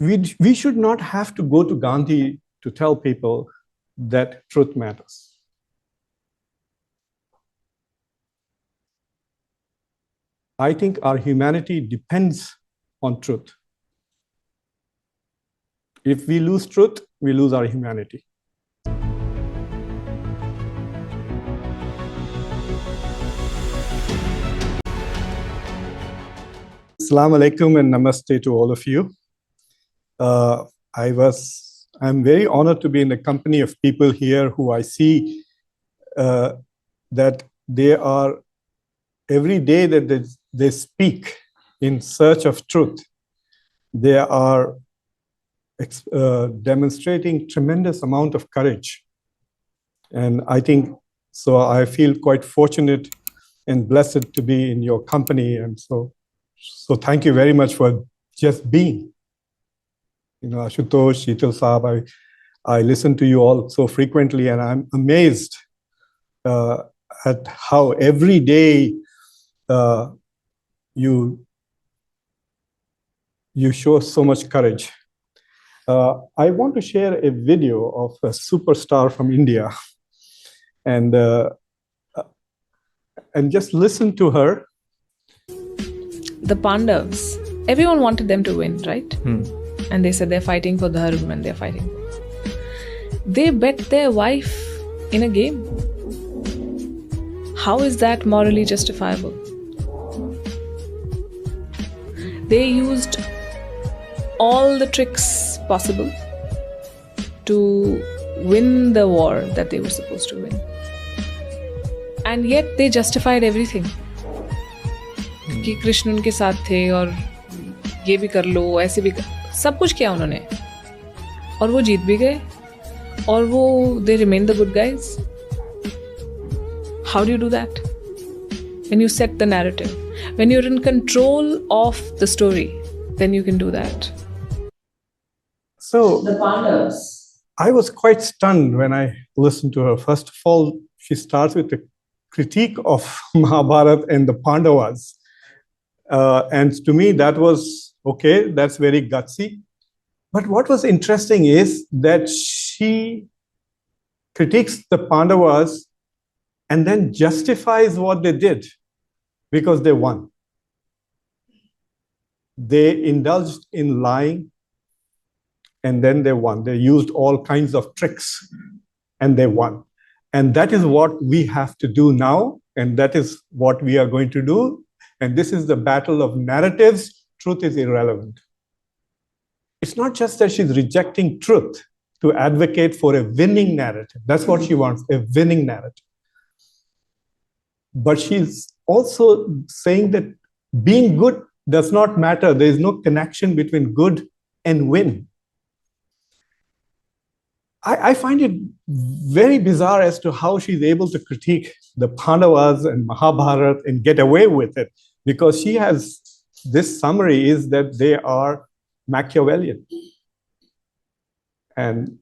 we should not have to go to Gandhi to tell people that truth matters. I think our humanity depends on truth. If we lose truth, we lose our humanity. Assalamu alaikum and namaste to all of you. I'm very honored to be in the company of people here who I see that they are, every day that they speak in search of truth, they are demonstrating tremendous amount of courage. And I think, so I feel quite fortunate and blessed to be in your company. And so thank you very much for just being. You know, Ashutosh, Sheetal Saab, I listen to you all so frequently, and I'm amazed at how every day you show so much courage. I want to share a video of a superstar from India, and just listen to her. The Pandavas, everyone wanted them to win, right? And they said they're fighting for dharma and they're fighting. They bet their wife in a game. How is that morally justifiable? They used all the tricks possible to win the war that they were supposed to win. And yet they justified everything. कि कृष्ण उनके साथ थे और ये भी कर लो, ऐसे भी सब कुछ किया उन्होंने, और वो जीत भी गए, और वो they remain the good guys. How do you do that? When you set the narrative, when you're in control of the story, then you can do that. So the Pandavas, I was quite stunned when I listened to her. First of all, she starts with a critique of Mahabharata and the Pandavas. And to me, that was, okay, that's very gutsy. But what was interesting is that she critiques the Pandavas and then justifies what they did because they won. They indulged in lying and then they won. They used all kinds of tricks and they won. And that is what we have to do now. And that is what we are going to do. And this is the battle of narratives. Truth is irrelevant. It's not just that she's rejecting truth to advocate for a winning narrative. That's what she wants, a winning narrative. But she's also saying that being good does not matter. There is no connection between good and win. I find it very bizarre as to how she's able to critique the Pandavas and Mahabharata and get away with it, because she has, this summary is that they are Machiavellian. And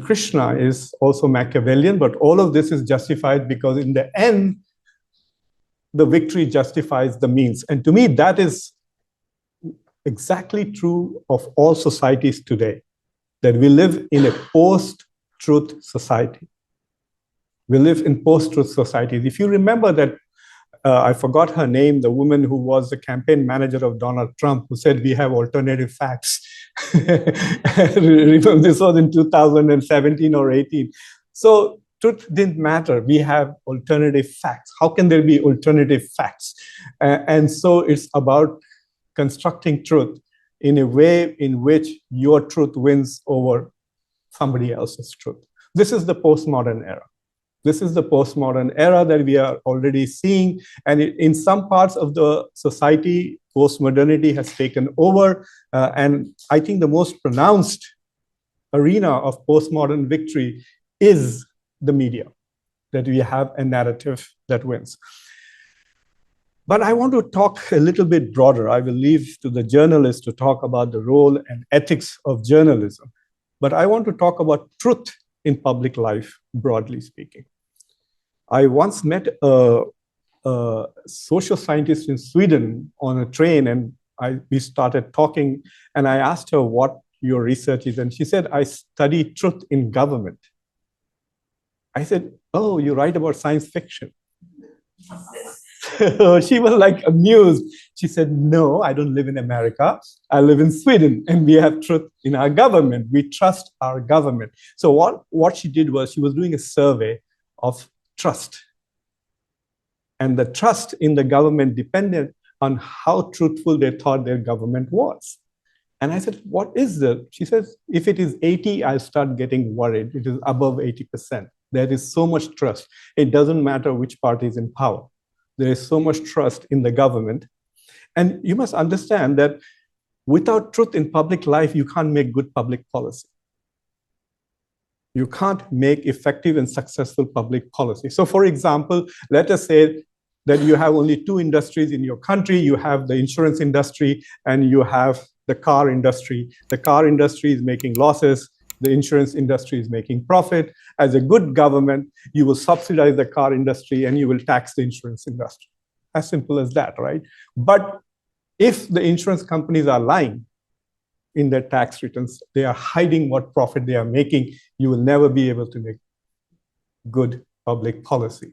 Krishna is also Machiavellian, but all of this is justified because in the end, the victory justifies the means. And to me, that is exactly true of all societies today, that we live in a post-truth society. We live in post-truth societies. If you remember that, I forgot her name, the woman who was the campaign manager of Donald Trump, who said we have alternative facts. Remember, this was in 2017 or 18. So truth didn't matter. We have alternative facts. How can there be alternative facts? And so it's about constructing truth in a way in which your truth wins over somebody else's truth. This is the postmodern era. This is the postmodern era that we are already seeing. And in some parts of the society, postmodernity has taken over. And I think the most pronounced arena of postmodern victory is the media, that we have a narrative that wins. But I want to talk a little bit broader. I will leave to the journalists to talk about the role and ethics of journalism. But I want to talk about truth in public life, broadly speaking. I once met a social scientist in Sweden on a train, and we started talking, and I asked her what your research is? And she said, I study truth in government. I said, oh, you write about science fiction. She was like amused. She said, no, I don't live in America. I live in Sweden, and we have truth in our government. We trust our government. So what she did was she was doing a survey of trust. And the trust in the government depended on how truthful they thought their government was. And I said, what is that? She says, if it is 80, I'll start getting worried. It is above 80%. There is so much trust. It doesn't matter which party is in power. There is so much trust in the government. And you must understand that without truth in public life, you can't make good public policy. You can't make effective and successful public policy. So for example, let us say that you have only two industries in your country. You have the insurance industry and you have the car industry. The car industry is making losses. The insurance industry is making profit. As a good government, you will subsidize the car industry and you will tax the insurance industry. As simple as that, right? But if the insurance companies are lying in their tax returns, they are hiding what profit they are making, you will never be able to make good public policy.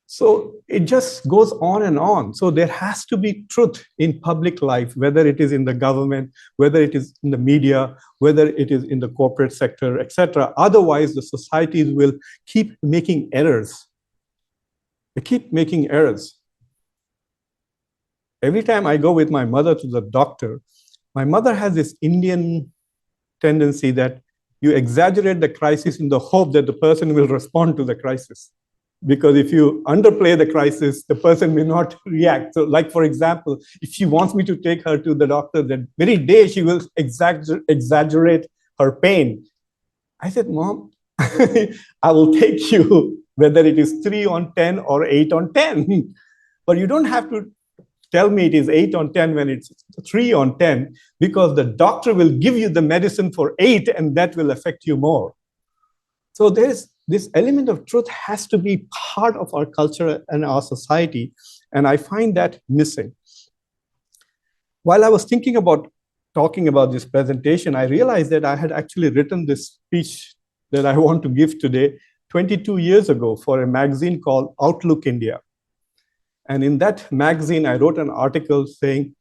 So it just goes on and on. So there has to be truth in public life, whether it is in the government, whether it is in the media, whether it is in the corporate sector, etc. Otherwise, the societies will keep making errors. They keep making errors. Every time I go with my mother to the doctor, my mother has this Indian tendency that you exaggerate the crisis in the hope that the person will respond to the crisis. Because if you underplay the crisis, the person may not react. So like, for example, if she wants me to take her to the doctor, that very day she will exaggerate her pain. I said, Mom, I will take you whether it is 3 on 10 or 8 on 10. But you don't have to tell me it is 8 on 10 when it's 3 on 10, because the doctor will give you the medicine for 8 and that will affect you more. So there's this element of truth has to be part of our culture and our society, and I find that missing. While I was thinking about talking about this presentation, I realized that I had actually written this speech that I want to give today 22 years ago for a magazine called Outlook India. And in that magazine, I wrote an article saying,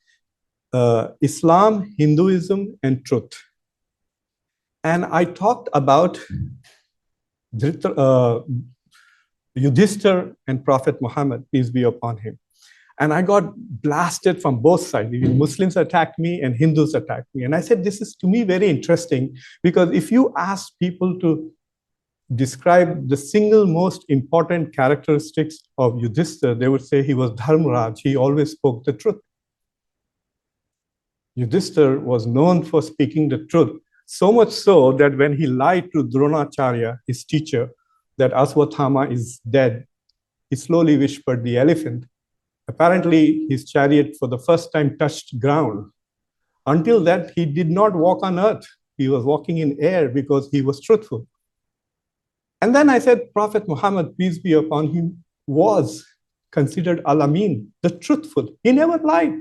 Islam, Hinduism, and truth. And I talked about Yudhishthir and Prophet Muhammad, peace be upon him. And I got blasted from both sides. Muslims attacked me and Hindus attacked me. And I said, this is to me very interesting, because if you ask people to describe the single most important characteristics of Yudhishthir, they would say he was Dharmaraj. He always spoke the truth. Yudhishthir was known for speaking the truth. So much so that when he lied to Dronacharya, his teacher, that Aswathama is dead, he slowly whispered the elephant. Apparently, his chariot for the first time touched ground. Until that, he did not walk on earth. He was walking in air because he was truthful. And then I said, Prophet Muhammad, peace be upon him, was considered Al-Amin, the truthful. He never lied.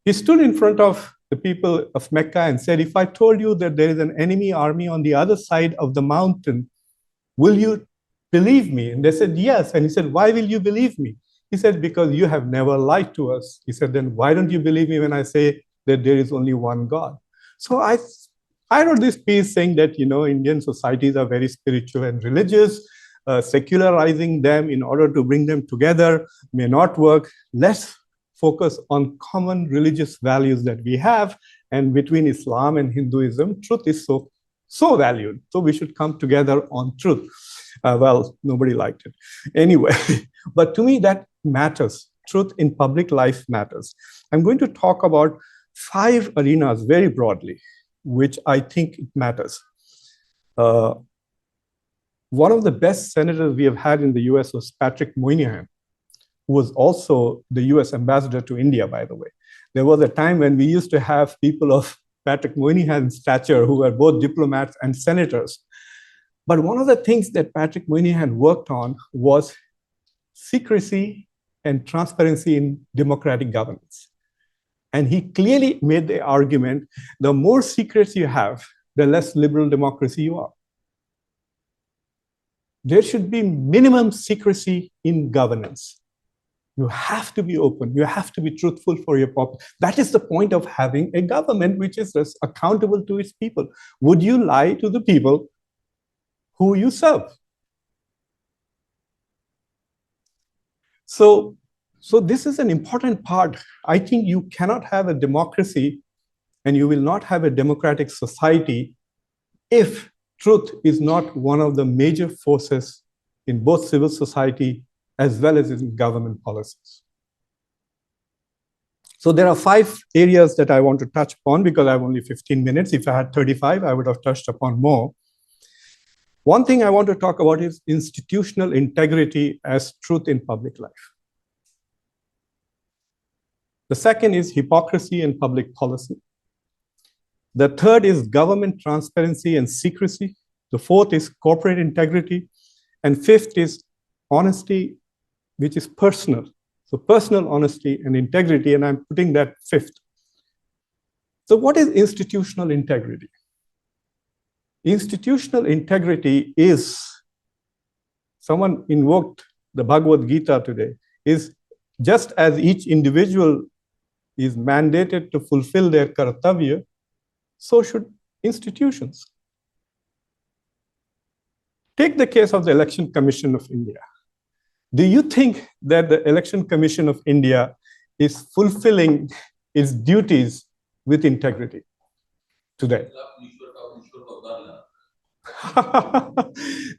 He stood in front of the people of Mecca and said, if I told you that there is an enemy army on the other side of the mountain, will you believe me? And they said, yes. And he said, why will you believe me? He said, because you have never lied to us. He said, then why don't you believe me when I say that there is only one God? So I wrote this piece saying that, Indian societies are very spiritual and religious. Secularizing them in order to bring them together may not work. Let's focus on common religious values that we have, and between Islam and Hinduism, truth is so valued. So we should come together on truth. Well, nobody liked it. Anyway, but to me that matters. Truth in public life matters. I'm going to talk about 5 arenas very broadly, which I think it matters. One of the best senators we have had in the US was Patrick Moynihan, who was also the US ambassador to India, by the way. There was a time when we used to have people of Patrick Moynihan's stature who were both diplomats and senators. But one of the things that Patrick Moynihan worked on was secrecy and transparency in democratic governance. And he clearly made the argument, the more secrets you have, the less liberal democracy you are. There should be minimum secrecy in governance. You have to be open. You have to be truthful for your population. That is the point of having a government which is accountable to its people. Would you lie to the people who you serve? So this is an important part. I think you cannot have a democracy and you will not have a democratic society if truth is not one of the major forces in both civil society as well as in government policies. So there are 5 areas that I want to touch upon because I have only 15 minutes. If I had 35, I would have touched upon more. One thing I want to talk about is institutional integrity as truth in public life. The second is hypocrisy in public policy. The third is government transparency and secrecy. The fourth is corporate integrity. And fifth is honesty, which is personal. So personal honesty and integrity, and I'm putting that fifth. So what is institutional integrity? Institutional integrity is, someone invoked the Bhagavad Gita today, is just as each individual is mandated to fulfill their kartavya, so should institutions. Take the case of the Election Commission of India. Do you think that the Election Commission of India is fulfilling its duties with integrity today?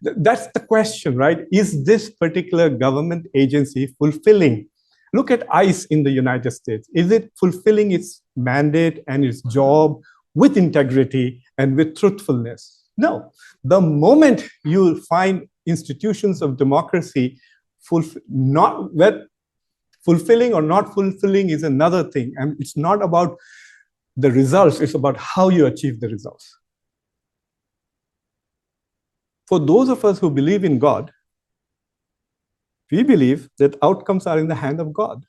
That's the question, right? Is this particular government agency fulfilling? Look at ICE in the United States. Is it fulfilling its mandate and its job with integrity and with truthfulness? No. The moment you find institutions of democracy fulfilling or not fulfilling is another thing. And it's not about the results, it's about how you achieve the results. For those of us who believe in God, we believe that outcomes are in the hand of God.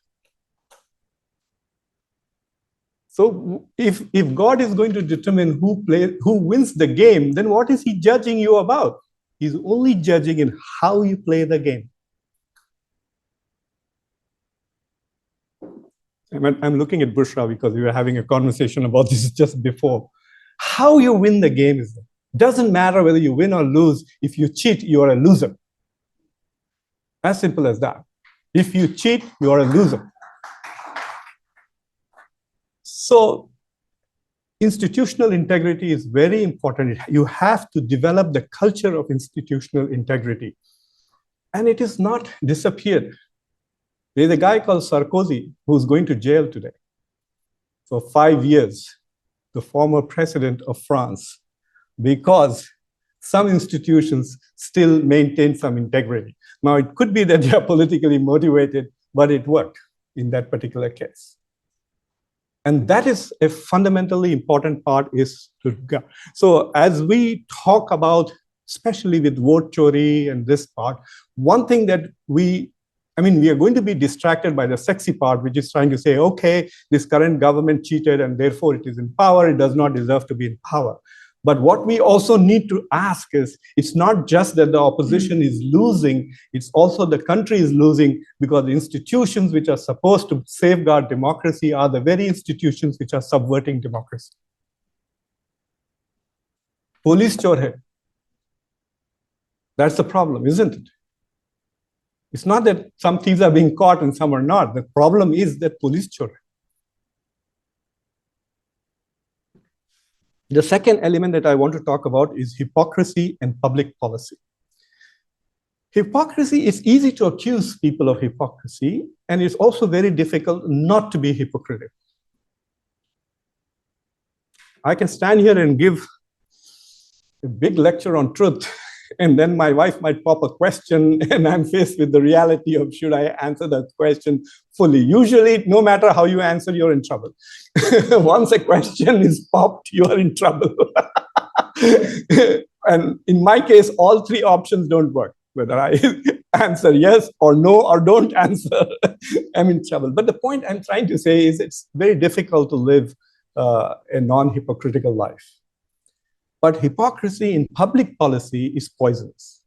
So if God is going to determine who wins the game, then what is he judging you about? He's only judging in how you play the game. I'm looking at Bushra because we were having a conversation about this just before. How you win the game doesn't matter whether you win or lose. If you cheat, you are a loser. As simple as that. If you cheat, you are a loser. So institutional integrity is very important. You have to develop the culture of institutional integrity. And it is not disappeared. There's a guy called Sarkozy who's going to jail today for 5 years, the former president of France, because some institutions still maintain some integrity. Now, it could be that they are politically motivated, but it worked in that particular case. And that is a fundamentally important part is to go. So as we talk about, especially with vote chori and this part, one thing that we are going to be distracted by the sexy part, which is trying to say, okay, this current government cheated and therefore it is in power, it does not deserve to be in power. But what we also need to ask is, it's not just that the opposition is losing, it's also the country is losing because the institutions which are supposed to safeguard democracy are the very institutions which are subverting democracy. Police chor hai. That's the problem, isn't it? It's not that some thieves are being caught and some are not. The problem is that police chor hai. The second element that I want to talk about is hypocrisy and public policy. Hypocrisy, it's easy to accuse people of hypocrisy, and it's also very difficult not to be hypocritical. I can stand here and give a big lecture on truth, and then my wife might pop a question, and I'm faced with the reality of should I answer that question fully. Usually, no matter how you answer, you're in trouble. Once a question is popped, you are in trouble. And in my case, all 3 options don't work, whether I answer yes or no or don't answer. I'm in trouble. But the point I'm trying to say is it's very difficult to live a non-hypocritical life. But hypocrisy in public policy is poisonous,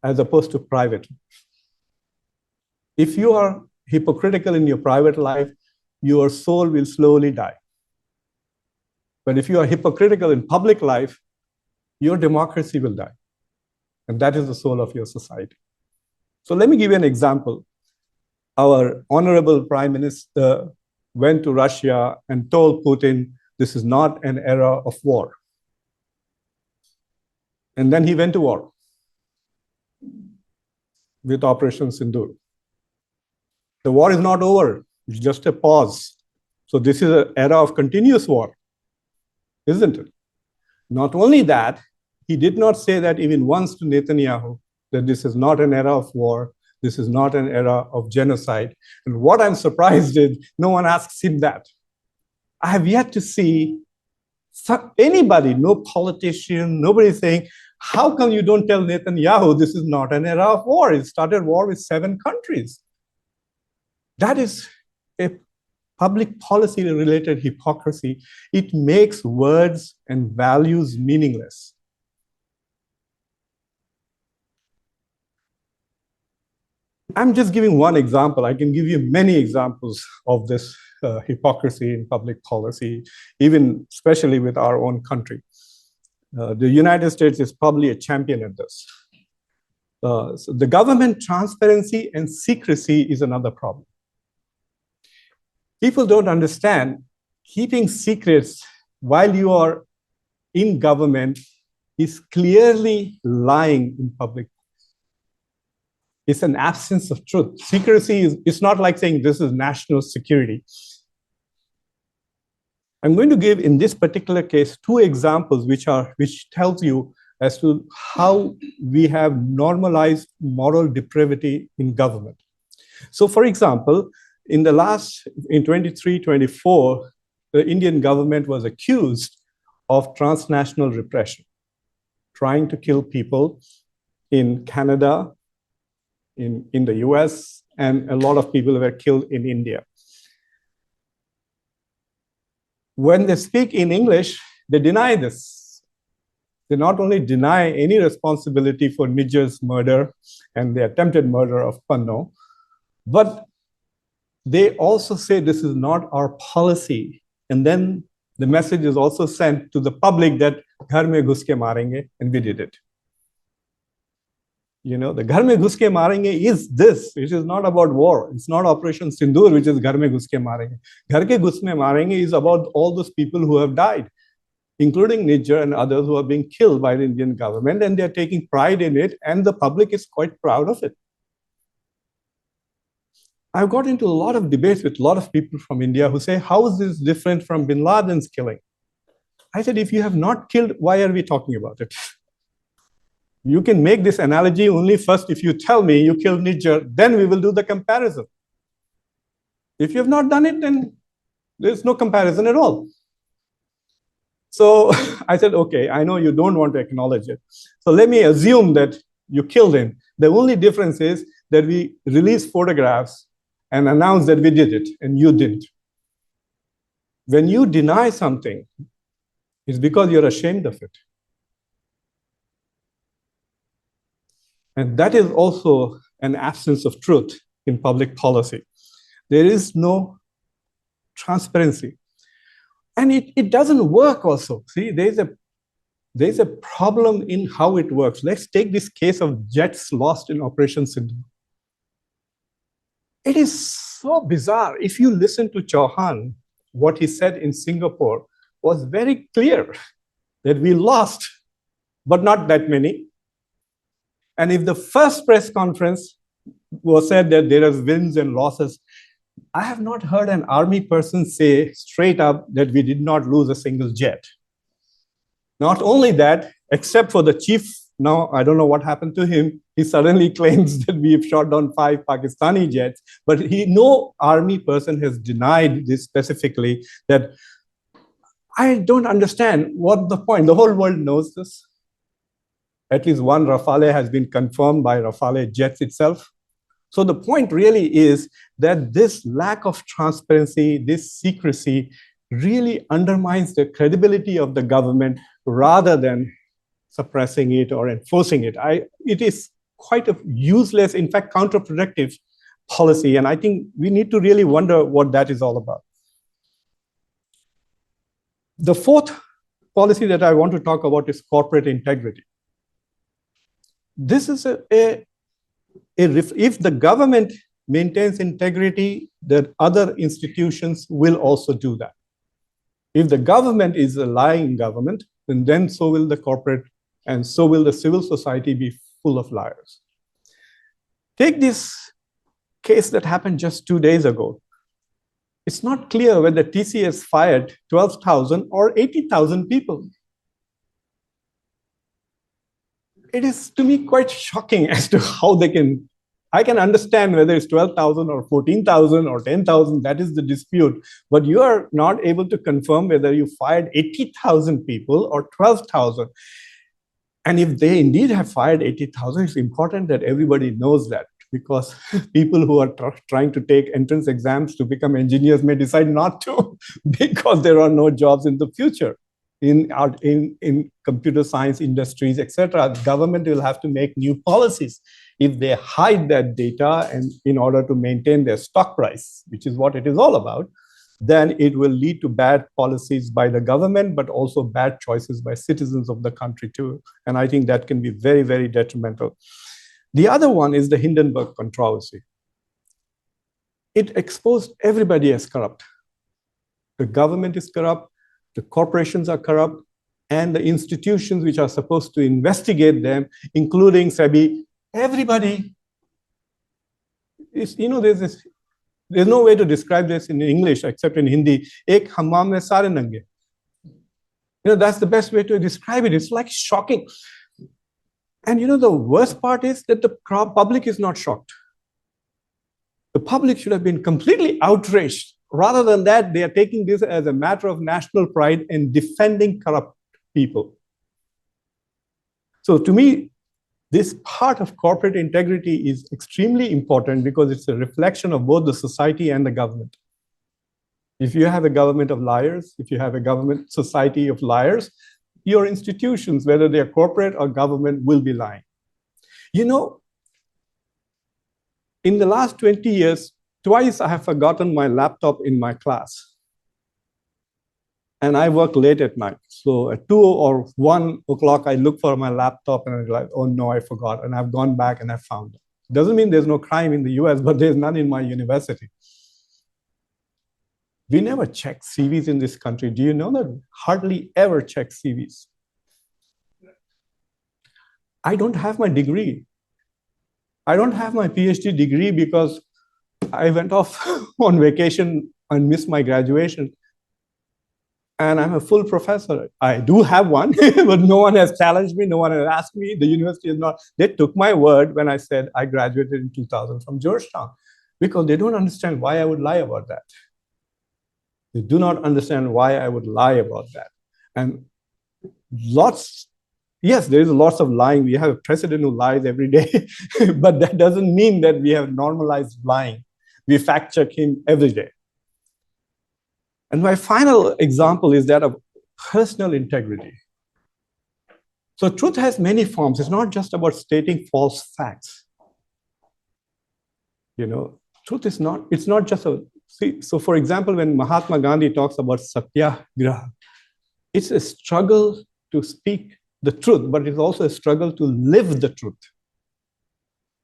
as opposed to private. If you are hypocritical in your private life, your soul will slowly die. But if you are hypocritical in public life, your democracy will die. And that is the soul of your society. So let me give you an example. Our honorable Prime Minister went to Russia and told Putin, this is not an era of war. And then he went to war with Operation Sindoor. The war is not over, it's just a pause. So this is an era of continuous war, isn't it? Not only that, he did not say that even once to Netanyahu, that this is not an era of war, this is not an era of genocide. And what I'm surprised is, no one asks him that. I have yet to see anybody, no politician, nobody saying, how come you don't tell Netanyahu this is not an era of war? It started war with 7 countries. That is a public policy related hypocrisy. It makes words and values meaningless. I'm just giving one example. I can give you many examples of this hypocrisy in public policy, even especially with our own country. The United States is probably a champion at this. So the government transparency and secrecy is another problem. People don't understand keeping secrets while you are in government is clearly lying in public. It's an absence of truth. Secrecy is, it's not like saying this is national security. I'm going to give, in this particular case, 2 examples which tells you as to how we have normalized moral depravity in government. So for example, in 23-24, the Indian government was accused of transnational repression, trying to kill people in Canada, in the US, and a lot of people were killed in India. When they speak in English, they deny this. They not only deny any responsibility for Nijjar's murder and the attempted murder of Panno, but they also say this is not our policy. And then the message is also sent to the public that ghar mein ghus ke marenge, and we did it. You know, the ghar mein ghus ke marenge is this. It is not about war. It's not Operation Sindoor, which is ghar mein ghus ke marenge. Ghar ke ghus mein marenge is about all those people who have died, including Nijjar and others who are being killed by the Indian government, and they're taking pride in it, and the public is quite proud of it. I've got into a lot of debates with a lot of people from India who say, how is this different from bin Laden's killing? I said, if you have not killed, why are we talking about it? You can make this analogy only first if you tell me you killed Nijjar, then we will do the comparison. If you have not done it, then there's no comparison at all. So I said, okay, I know you don't want to acknowledge it. So let me assume that you killed him. The only difference is that we release photographs and announce that we did it, and you didn't. When you deny something, it's because you're ashamed of it. And that is also an absence of truth in public policy. There is no transparency. And it doesn't work also. See, there's a problem in how it works. Let's take this case of jets lost in Operation Sindoor. It is so bizarre. If you listen to Chauhan, what he said in Singapore was very clear that we lost, but not that many. And if the first press conference was said that there are wins and losses, I have not heard an army person say straight up that we did not lose a single jet. Not only that, except for the chief, now I don't know what happened to him, he suddenly claims that we've shot down 5 Pakistani jets, but no army person has denied this specifically. That I don't understand what the point. The whole world knows this. At least one Rafale has been confirmed by Rafale Jets itself. So the point really is that this lack of transparency, this secrecy, really undermines the credibility of the government rather than suppressing it or enforcing it. It is quite a useless, in fact, counterproductive policy. And I think we need to really wonder what that is all about. The fourth policy that I want to talk about is corporate integrity. This is if the government maintains integrity, the other institutions will also do that. If the government is a lying government, then so will the corporate and so will the civil society be full of liars. Take this case that happened just 2 days ago. It's not clear whether TCS fired 12,000 or 80,000 people. It is, to me, quite shocking as to how they can. I can understand whether it's 12,000 or 14,000 or 10,000, that is the dispute. But you are not able to confirm whether you fired 80,000 people or 12,000. And if they indeed have fired 80,000, it's important that everybody knows that, because people who are trying to take entrance exams to become engineers may decide not to because there are no jobs in the future in computer science industries, etc. The government will have to make new policies. If they hide that data and in order to maintain their stock price, which is what it is all about, then it will lead to bad policies by the government, but also bad choices by citizens of the country too. And I think that can be very, very detrimental. The other one is the Hindenburg controversy. It exposed everybody as corrupt. The government is corrupt, the corporations are corrupt, and the institutions which are supposed to investigate them, including SEBI, everybody is, there's no way to describe this in English except in Hindi. Ek hammam mein sare nange. That's the best way to describe it. It's like shocking. And the worst part is that the public is not shocked. The public should have been completely outraged. Rather than that, they are taking this as a matter of national pride and defending corrupt people. So to me, this part of corporate integrity is extremely important because it's a reflection of both the society and the government. If you have a government of liars, if you have a government society of liars, your institutions, whether they are corporate or government, will be lying. In the last 20 years, twice I have forgotten my laptop in my class. And I work late at night. So at 2 or 1 o'clock, I look for my laptop and I'm like, oh no, I forgot. And I've gone back and I found it. Doesn't mean there's no crime in the US, but there's none in my university. We never check CVs in this country. Do you know that? Hardly ever check CVs. I don't have my degree. I don't have my PhD degree because I went off on vacation and missed my graduation. And I'm a full professor. I do have one, but no one has challenged me. No one has asked me. The university is not. They took my word when I said I graduated in 2000 from Georgetown, because they don't understand why I would lie about that. They do not understand why I would lie about that. And yes, there is lots of lying. We have a president who lies every day, but that doesn't mean that we have normalized lying. We fact check him every day. And my final example is that of personal integrity. So truth has many forms. It's not just about stating false facts. Truth is not, it's not just so for example, when Mahatma Gandhi talks about satyagraha, it's a struggle to speak the truth, but it's also a struggle to live the truth.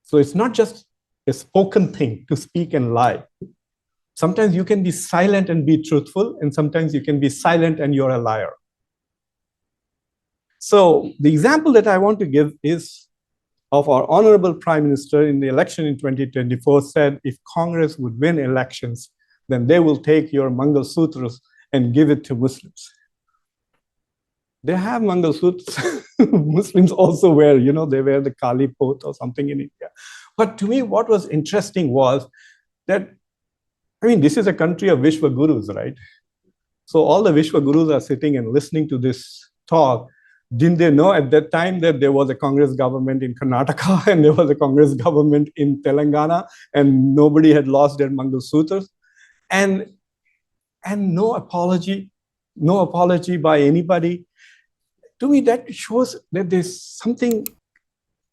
So it's not just a spoken thing to speak and lie. Sometimes you can be silent and be truthful, and sometimes you can be silent and you're a liar. So the example that I want to give is of our honorable Prime Minister in the election in 2024 said, if Congress would win elections, then they will take your Mangal Sutras and give it to Muslims. They have Mangal Sutras. Muslims also wear, they wear the Kali pot or something in India. But to me, what was interesting was that, this is a country of Vishwa Gurus, right? So all the Vishwa Gurus are sitting and listening to this talk. Didn't they know at that time that there was a Congress government in Karnataka and there was a Congress government in Telangana and nobody had lost their Mangalsutras? And no apology by anybody. To me, that shows that there's something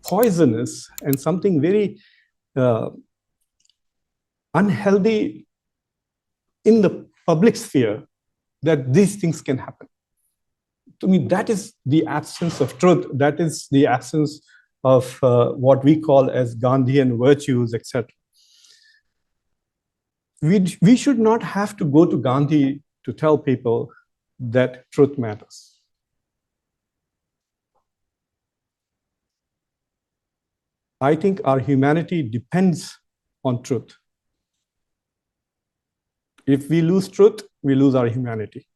poisonous and something very unhealthy in the public sphere, that these things can happen. To me, that is the absence of truth. That is the absence of what we call as Gandhian virtues, etc. We should not have to go to Gandhi to tell people that truth matters. I think our humanity depends on truth. If we lose truth, we lose our humanity.